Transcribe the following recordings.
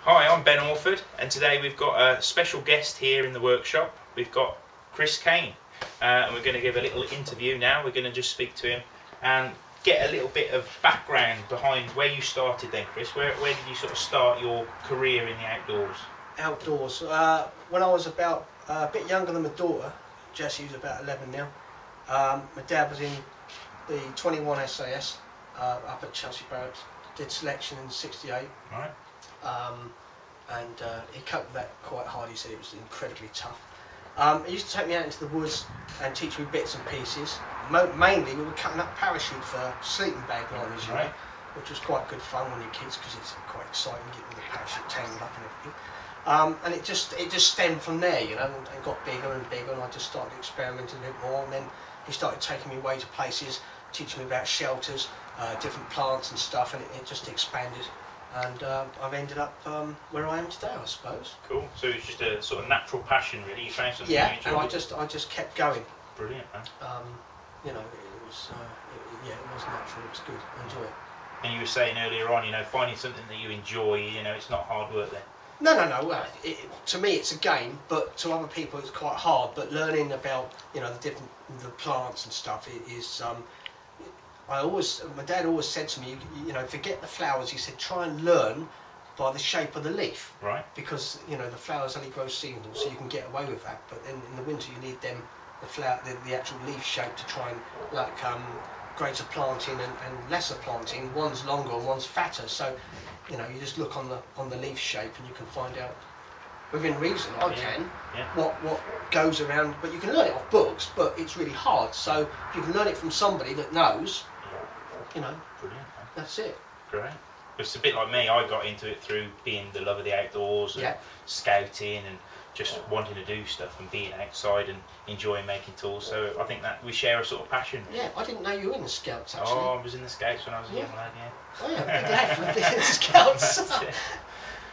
Hi, I'm Ben Orford, and today we've got a special guest here in the workshop. We've got Caine, and we're going to give a little interview now. We're going to just speak to him and get a little bit of background behind where you started then, Chris. Where did you sort of start your career in the outdoors? Outdoors. When I was about a bit younger than my daughter, Jessie was about 11 now. My dad was in the 21 SAS up at Chelsea Barracks. Did selection in '68. Right. He coped with that quite hard. He said it was incredibly tough. He used to take me out into the woods and teach me bits and pieces. Mainly we were cutting up parachute for sleeping bag liners, you know, which was quite good fun when you're kids because it's quite exciting getting the parachute tangled up and everything. And it just stemmed from there, you know, and got bigger and bigger, and I just started experimenting a bit more. And then he started taking me away to places, teaching me about shelters, different plants and stuff, and it just expanded. And I've ended up where I am today, I suppose. Cool. So it's just a sort of natural passion, really. You found something you enjoyed. And I just kept going. Brilliant, man. You know, it was natural. It was good. I enjoy it. And you were saying earlier on, you know, finding something that you enjoy, you know, it's not hard work then. No. Well, to me it's a game, but to other people it's quite hard. But learning about, you know, the plants and stuff is. My dad always said to me, you know, forget the flowers. He said, try and learn by the shape of the leaf. Right. Because, you know, the flowers only grow seasonal, so you can get away with that. But then in the winter you need the actual leaf shape to try and, like, greater planting and lesser planting. One's longer and one's fatter. So, you know, you just look on the leaf shape and you can find out, within reason, what goes around. But you can learn it off books, but it's really hard. So if you can learn it from somebody that knows, you know, brilliant, that's it. Great. It's a bit like me. I got into it through being the love of the outdoors and scouting and just wanting to do stuff and being outside and enjoying making tools. So I think that we share a sort of passion. Yeah, I didn't know you were in the Scouts actually. Oh, I was in the Scouts when I was a young lad, Oh yeah, big lad for being in the Scouts.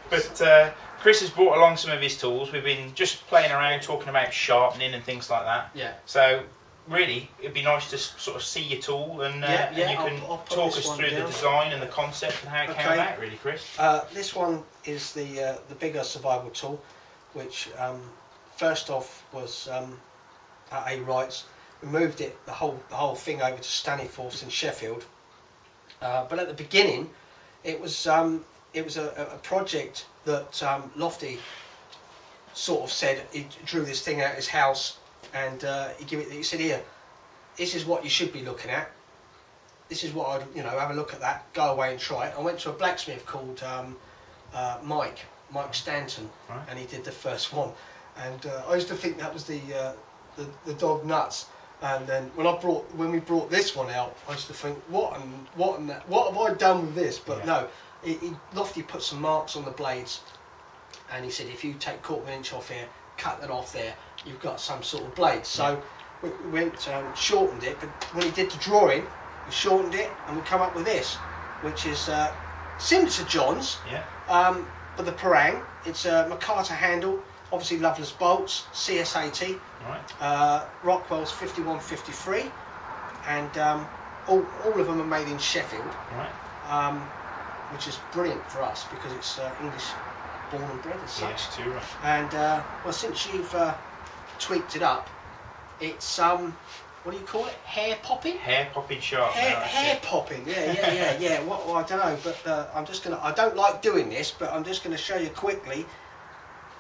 But Chris has brought along some of his tools. We've been just playing around, talking about sharpening and things like that. Yeah. So really, it'd be nice to sort of see your tool and you can talk us through the design and the concept and how it came about, really, Chris. This one is the bigger survival tool, which first off was at A. Wright's. We moved it, the whole thing, over to Staniforth's in Sheffield. But at the beginning, it was a project that Lofty sort of said. He drew this thing out his house, and he said, "Here, this is what you should be looking at. This is what I'd, you know, have a look at that. Go away and try it." I went to a blacksmith called Mike Stanton, and he did the first one. And I used to think that was the dog nuts. And then when we brought this one out, I used to think, what have I done with this? But no, Lofty put some marks on the blades, and he said, if you take 1/4 inch off here, cut that off there, you've got some sort of blade. So we went shortened it, but when he did the drawing, we shortened it, and we come up with this, which is similar to John's, but the Parang. It's a Makata handle, obviously Loveless bolts, CS80, Rockwell's 5153, and all of them are made in Sheffield, which is brilliant for us because it's English born and bred as such. Yes, too, right. And well, since you've tweaked it up, it's what do you call it? Hair popping? Hair popping sharp. Hair popping. Yeah. Well, I don't know, but I'm just gonna. I don't like doing this, but I'm just gonna show you quickly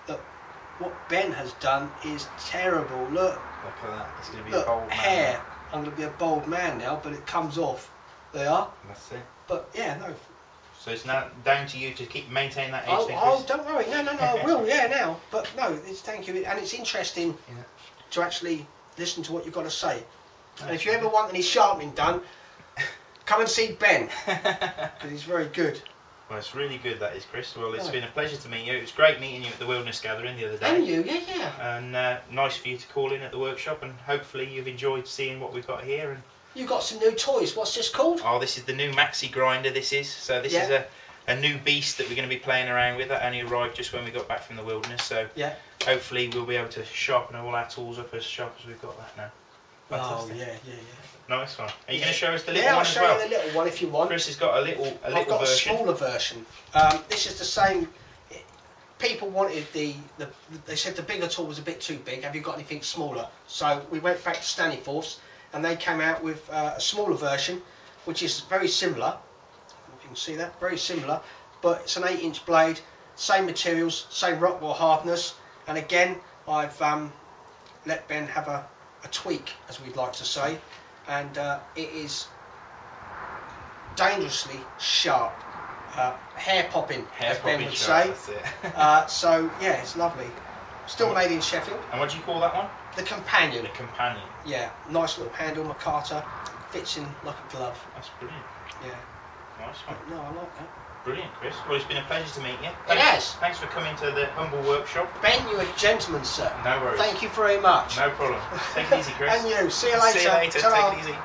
that what Ben has done is terrible. Look at that. It's gonna be a bold man. Hair. I'm gonna be a bold man now, but it comes off. There. That's it. But yeah, no. So it's now down to you to maintain that edge. Oh, don't worry. No, I will. Yeah, now. But no, thank you, and it's interesting to actually listen to what you've got to say. And if you ever want any sharpening done, come and see Ben, because he's very good. Well, it's really good, that is, Chris. Well, it's been a pleasure to meet you. It was great meeting you at the Wilderness Gathering the other day. And you, yeah. And nice for you to call in at the workshop, and hopefully you've enjoyed seeing what we've got here. And you got some new toys. What's this called? Oh, this is the new Maxi Grinder. This is this is a new beast that we're going to be playing around with. That only arrived just when we got back from the wilderness. So hopefully we'll be able to sharpen all our tools up as sharp as we've got that now. Fantastic. Oh, yeah. Nice one. Are you going to show us the little one as well? Yeah, I'll show you the little one if you want. Chris has got a little I've got version. a smaller version. This is the same. people wanted they said the bigger tool was a bit too big. Have you got anything smaller? So we went back to Staniforth's, and they came out with a smaller version, which is very similar. If you can see that, very similar, but it's an 8-inch blade, same materials, same Rockwell hardness, and again I've let Ben have a tweak, as we'd like to say, and it is dangerously sharp, hair popping, as Ben would say. So yeah, it's lovely. Still made in Sheffield. And what do you call that one? The Companion. The Companion. Yeah, nice little handle, Makata, fits in like a glove. That's brilliant. Yeah. Nice one. No, I like that. Brilliant, Chris. Well, it's been a pleasure to meet you. It has. Thanks for coming to the humble workshop. Ben, you're a gentleman, sir. No worries. Thank you very much. No problem. Take it easy, Chris. And you. See you later. See you later. Ta-ra. Take it easy.